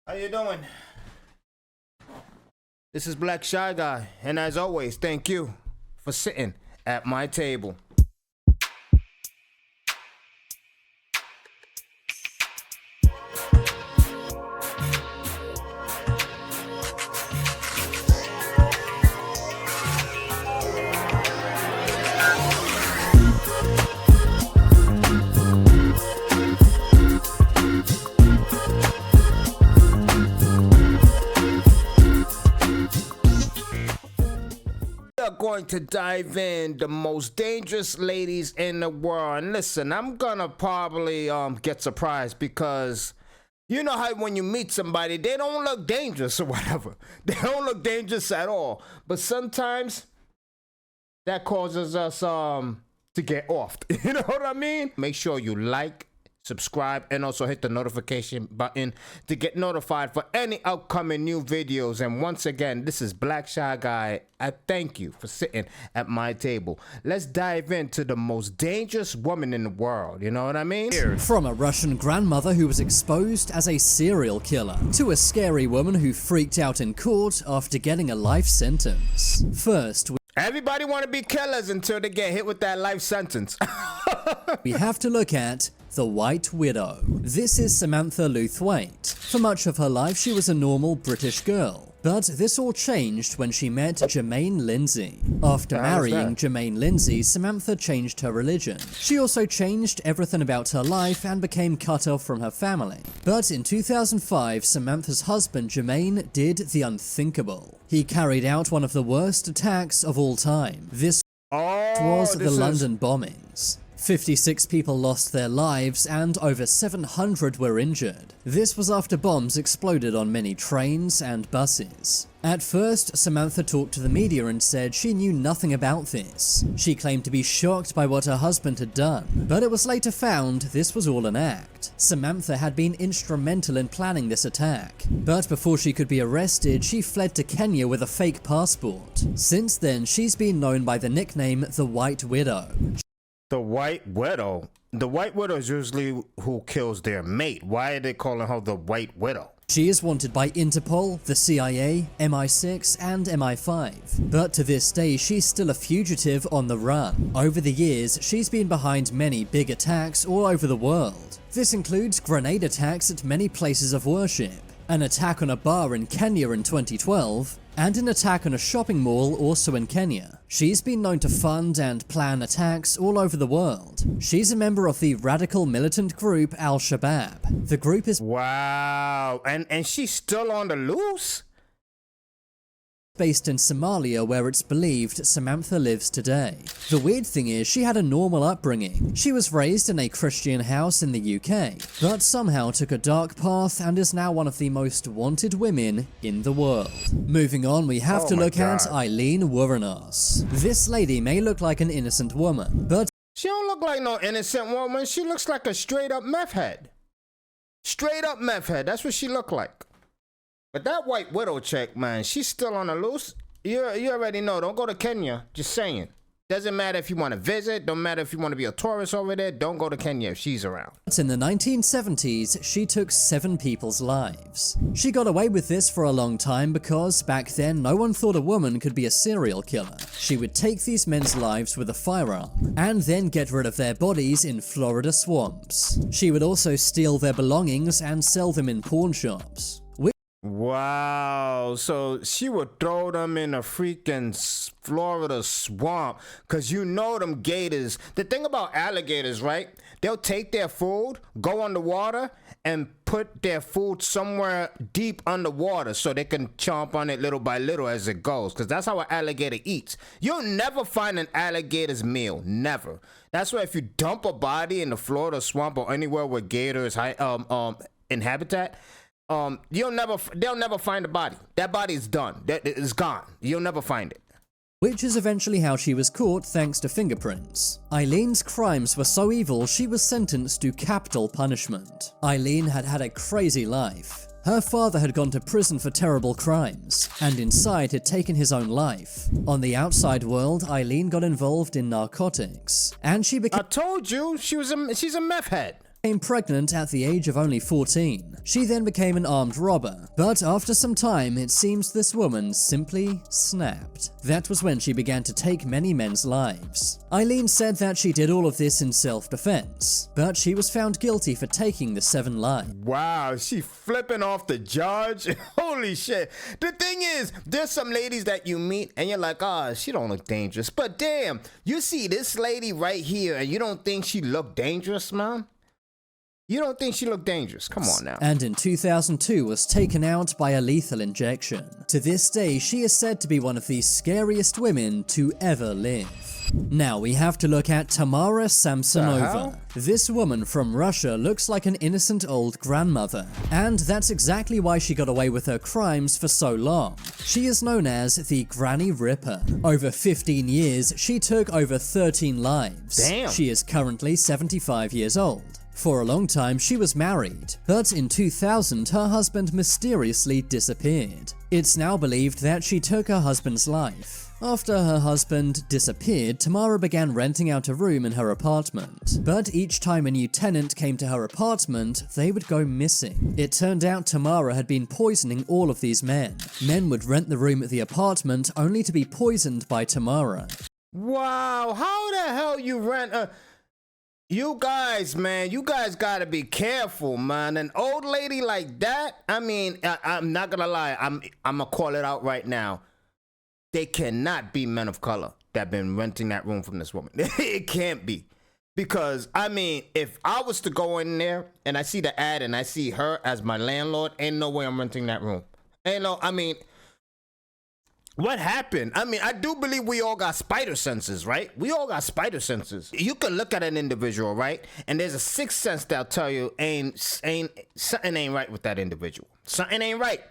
How you doing? This is Black Shy Guy, and as always, thank you for sitting at my table. Going to dive in the most dangerous ladies in the world. And listen, I'm gonna probably get surprised because you know how when you meet somebody they don't look dangerous or whatever. They don't look dangerous at all, but sometimes that causes us to get off. You know what I mean? Make sure you like, subscribe, and also hit the notification button to get notified for any upcoming new videos. And once again, this is Black Shy Guy. I thank you for sitting at my table. Let's dive into the most dangerous woman in the world. You know what I mean? From a Russian grandmother who was exposed as a serial killer to a scary woman who freaked out in court after getting a life sentence. First, everybody want to be killers until they get hit with that life sentence. we have to look at the White Widow. This is Samantha Lewthwaite. For much of her life, she was a normal British girl. But this all changed when she met Jermaine Lindsay. After marrying Jermaine Lindsay, Samantha changed her religion. She also changed everything about her life and became cut off from her family. But in 2005, Samantha's husband Jermaine did the unthinkable. He carried out one of the worst attacks of all time. This was the London bombings. 56 people lost their lives and over 700 were injured. This was after bombs exploded on many trains and buses. At first, Samantha talked to the media and said she knew nothing about this. She claimed to be shocked by what her husband had done, but it was later found this was all an act. Samantha had been instrumental in planning this attack, but before she could be arrested, she fled to Kenya with a fake passport. Since then, she's been known by the nickname the White Widow. The White Widow? The White Widow is usually who kills their mate. Why are they calling her the White Widow? She is wanted by Interpol, the CIA, MI6, and MI5. But to this day, she's still a fugitive on the run. Over the years, she's been behind many big attacks all over the world. This includes grenade attacks at many places of worship, an attack on a bar in Kenya in 2012, and an attack on a shopping mall also in Kenya. She's been known to fund and plan attacks all over the world. She's a member of the radical militant group Al-Shabaab. The group is wow, and she's still on the loose? Based in Somalia, where it's believed Samantha lives today. The weird thing is, she had a normal upbringing. She was raised in a Christian house in the UK, but somehow took a dark path and is now one of the most wanted women in the world. Moving on, we have to look at Eileen Wuornos. This lady may look like an innocent woman, but she don't look like no innocent woman. She looks like a straight up meth head. Straight up meth head, that's what she looked like. But that White Widow chick, man, she's still on the loose. You already know. Don't go to Kenya. Just saying. Doesn't matter if you want to visit. Don't matter if you want to be a tourist over there. Don't go to Kenya if she's around. In the 1970s, she took 7 people's lives. She got away with this for a long time because back then no one thought a woman could be a serial killer. She would take these men's lives with a firearm and then get rid of their bodies in Florida swamps. She would also steal their belongings and sell them in pawn shops. Wow, so she would throw them in a freaking Florida swamp, because you know them gators. The thing about alligators, right? They'll take their food, go underwater, and put their food somewhere deep underwater so they can chomp on it little by little as it goes, because that's how an alligator eats. You'll never find an alligator's meal, never. That's why if you dump a body in the Florida swamp or anywhere where gators inhabitat, they'll never find the body. That body is done. That is gone. You'll never find it. Which is eventually how she was caught thanks to fingerprints. Eileen's crimes were so evil she was sentenced to capital punishment. Eileen had had a crazy life. Her father had gone to prison for terrible crimes, and inside had taken his own life. On the outside world, Eileen got involved in narcotics, and she became— I told you, she's a meth head. Became pregnant at the age of only 14. She then became an armed robber, but after some time it seems this woman simply snapped. That was when she began to take many men's lives. Eileen said that she did all of this in self-defense, but she was found guilty for taking the 7 lives. Wow, she flipping off the judge? Holy shit. The thing is, there's some ladies that you meet and you're like, oh, she don't look dangerous. But damn, you see this lady right here and you don't think she look dangerous, man? You don't think she looked dangerous? Come on now. And in 2002 was taken out by a lethal injection. To this day, she is said to be one of the scariest women to ever live. Now we have to look at Tamara Samsonova. This woman from Russia looks like an innocent old grandmother, and that's exactly why she got away with her crimes for so long. She is known as the Granny Ripper. Over 15 years, she took over 13 lives. Damn. She is currently 75 years old. For a long time, she was married, but in 2000, her husband mysteriously disappeared. It's now believed that she took her husband's life. After her husband disappeared, Tamara began renting out a room in her apartment. But each time a new tenant came to her apartment, they would go missing. It turned out Tamara had been poisoning all of these men. Men would rent the room at the apartment only to be poisoned by Tamara. Wow, how the hell you rent a... You guys, man, you guys gotta be careful, man. An old lady like that, I mean, I'm not gonna lie, I'm gonna call it out right now. They cannot be men of color that been renting that room from this woman. It can't be. Because, I mean, if I was to go in there and I see the ad and I see her as my landlord, ain't no way I'm renting that room. Ain't no, I mean... What happened? I mean, I do believe we all got spider senses, right? We all got spider senses. You can look at an individual, right? And there's a sixth sense that'll tell you something ain't right with that individual. Something ain't right.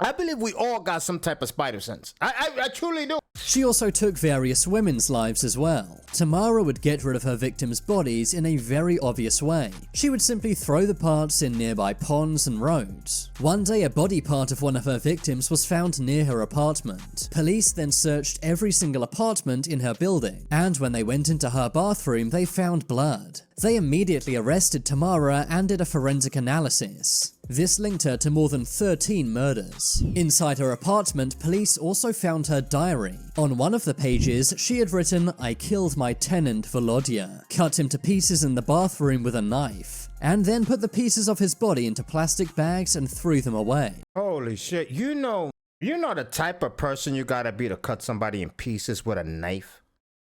I believe we all got some type of spider sense. I truly do. She also took various women's lives as well. Tamara would get rid of her victims' bodies in a very obvious way. She would simply throw the parts in nearby ponds and roads. One day, a body part of one of her victims was found near her apartment. Police then searched every single apartment in her building, and when they went into her bathroom, they found blood. They immediately arrested Tamara and did a forensic analysis. This linked her to more than 13 murders. Inside her apartment, police also found her diary. On one of the pages, she had written, "I killed my tenant Volodya, cut him to pieces in the bathroom with a knife, and then put the pieces of his body into plastic bags and threw them away." Holy shit, you know the type of person you gotta be to cut somebody in pieces with a knife?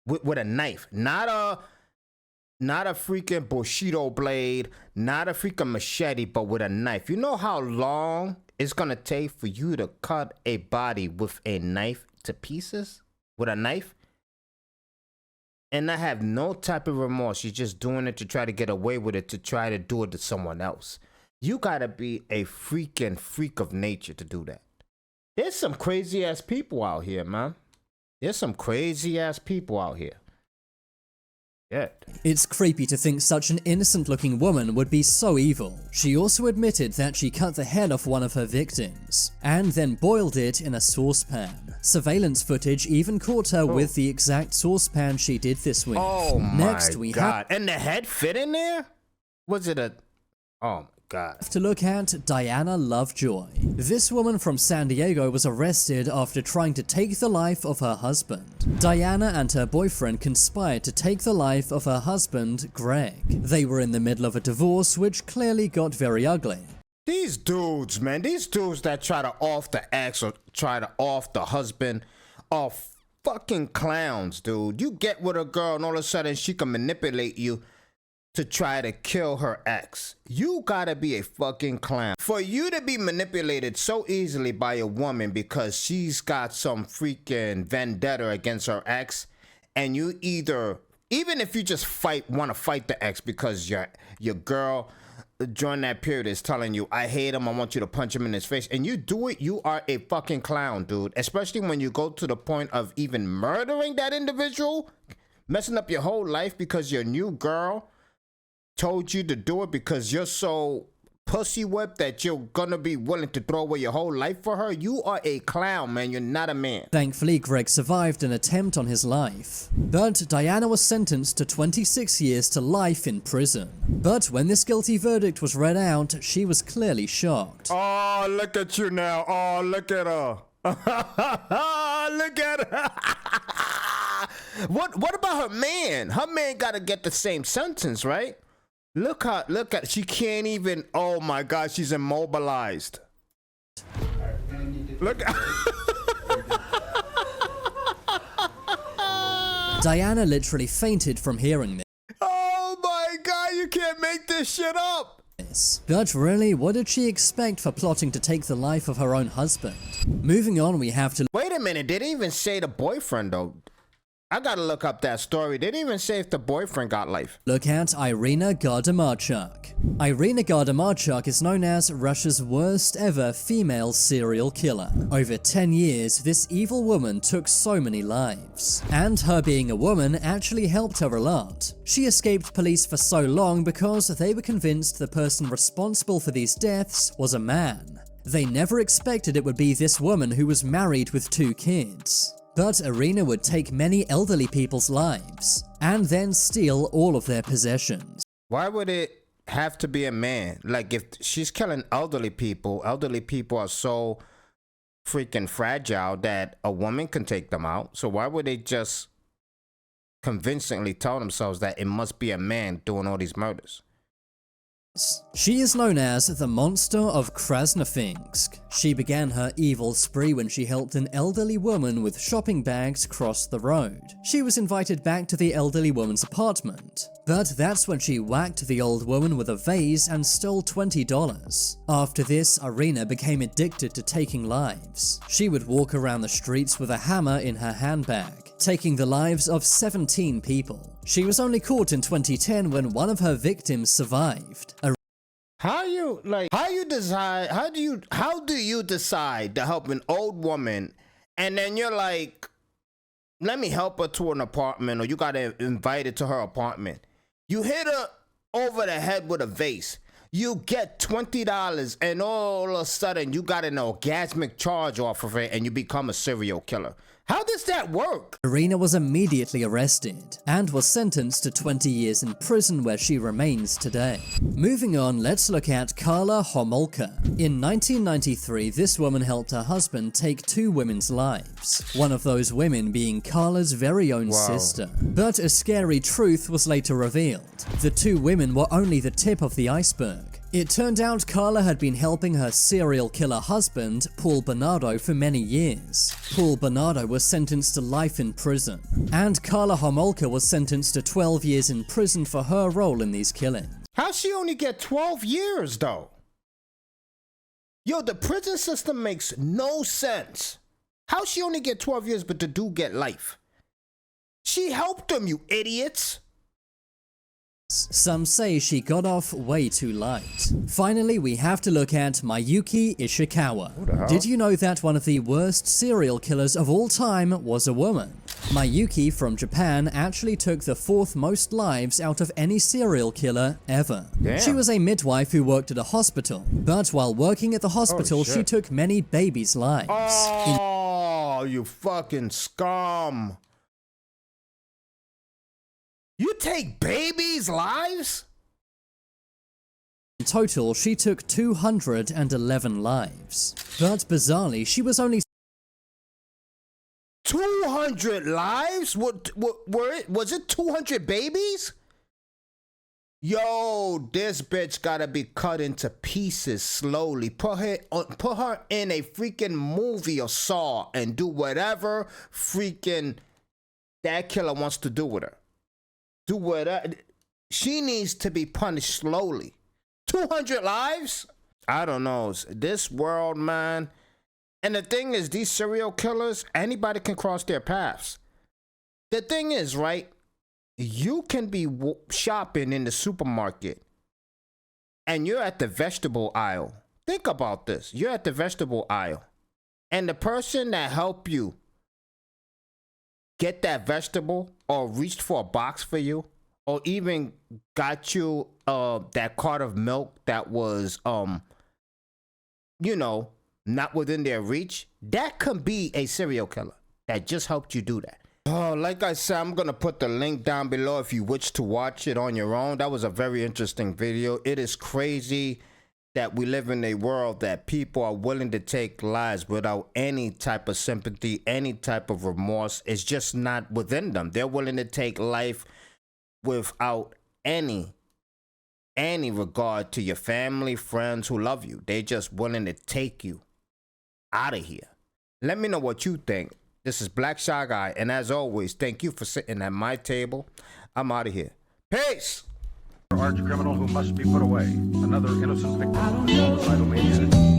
With a knife, not a freaking Bushido blade, not a freaking machete, but with a knife. You know how long it's gonna take for you to cut a body with a knife to pieces? With a knife? And I have no type of remorse. You're just doing it to try to get away with it, to try to do it to someone else. You gotta be a freaking freak of nature to do that. There's some crazy ass people out here, man. There's some crazy ass people out here. Yeah. It's creepy to think such an innocent-looking woman would be so evil. She also admitted that she cut the head off one of her victims, and then boiled it in a saucepan. Surveillance footage even caught her with the exact saucepan she did this with. Oh Next, my God. And the head fit in there? Was it a... Oh my God. To look at Diana Lovejoy. This woman from San Diego was arrested after trying to take the life of her husband. Diana and her boyfriend conspired to take the life of her husband, Greg. They were in the middle of a divorce, which clearly got very ugly. These dudes, man, these dudes that try to off the ex or try to off the husband are fucking clowns, dude. You get with a girl and all of a sudden she can manipulate you to try to kill her ex. You gotta be a fucking clown. For you to be manipulated so easily by a woman because she's got some freaking vendetta against her ex, and you either, even if you just want to fight the ex because your girl during that period is telling you, I hate him, I want you to punch him in his face, and you do it, you are a fucking clown, dude. Especially when you go to the point of even murdering that individual, messing up your whole life because your new girl told you to do it because you're so pussy whip that you're gonna be willing to throw away your whole life for her? You are a clown, man. You're not a man. Thankfully, Greg survived an attempt on his life, but Diana was sentenced to 26 years to life in prison. But when this guilty verdict was read out, she was clearly shocked. Oh, look at you now. Oh, look at her. Look at her. What about her man? Her man gotta get the same sentence, right? Look at, she can't even, oh my God, she's immobilized. Look. Diana literally fainted from hearing Oh my God, you can't make this shit up. this. But really, what did she expect for plotting to take the life of her own husband? Moving on, we have to Wait a minute, they didn't even say the boyfriend though. I gotta look up that story. They didn't even say if the boyfriend got life. look at Irina Gardamarchuk. Irina Gardamarchuk is known as Russia's worst ever female serial killer. Over 10 years, this evil woman took so many lives. And her being a woman actually helped her a lot. She escaped police for so long because they were convinced the person responsible for these deaths was a man. They never expected it would be this woman who was married with 2 kids. But Irina would take many elderly people's lives, and then steal all of their possessions. Why would it have to be a man? Like, if she's killing elderly people are so freaking fragile that a woman can take them out. So why would they just convincingly tell themselves that it must be a man doing all these murders? She is known as the Monster of Krasnofinsk. She began her evil spree when she helped an elderly woman with shopping bags cross the road. She was invited back to the elderly woman's apartment, but that's when she whacked the old woman with a vase and stole $20. After this, Irina became addicted to taking lives. She would walk around the streets with a hammer in her handbag, taking the lives of 17 people. She was only caught in 2010 when one of her victims survived. How do you decide to help an old woman and then you're like, let me help her to an apartment, or you got invited to her apartment. You hit her over the head with a vase. You get $20 and all of a sudden you got an orgasmic charge off of it and you become a serial killer. How does that work? Irina was immediately arrested and was sentenced to 20 years in prison, where she remains today. Moving on, let's look at Karla Homolka. In 1993, this woman helped her husband take 2 women's lives, one of those women being Karla's very own sister. But a scary truth was later revealed. The 2 women were only the tip of the iceberg. It turned out Karla had been helping her serial killer husband, Paul Bernardo, for many years. Paul Bernardo was sentenced to life in prison, and Karla Homolka was sentenced to 12 years in prison for her role in these killings. How'd she only get 12 years though? Yo, the prison system makes no sense. How'd she only get 12 years but the dude get life? She helped him, you idiots. Some say she got off way too light. Finally, we have to look at Mayuki Ishikawa. Did you know that one of the worst serial killers of all time was a woman? Mayuki from Japan actually took the 4th most lives out of any serial killer ever. Damn. She was a midwife who worked at a hospital, but while working at the hospital, she took many babies' lives. Oh, you fucking scum. You take babies' lives? In total, she took 211 lives. But bizarrely, she was only 200 lives? Was it 200 babies? Yo, this bitch gotta be cut into pieces slowly. Put her in a freaking movie or Saw and do whatever freaking that killer wants to do with her. Do whatever. She needs to be punished slowly. 200 lives? I don't know. This world, man. And the thing is, these serial killers, anybody can cross their paths. The thing is, right? You can be shopping in the supermarket and you're at the vegetable aisle. Think about this. You're at the vegetable aisle and the person that helped you get that vegetable or reached for a box for you or even got you that cart of milk that was you know, not within their reach, that could be a serial killer that just helped you do that. Like I said, I'm gonna put the link down below if you wish to watch it on your own. That was a very interesting video. It is crazy that we live in a world that people are willing to take lives without any type of sympathy, any type of remorse. It's just not within them. They're willing to take life without any regard to your family, friends who love you. They just willing to take you out of here. Let me know what you think. This is Black Shy Guy, and as always, thank you for sitting at my table. I'm out of here. Peace! Arch criminal who must be put away. Another innocent victim of the suicidal maniac.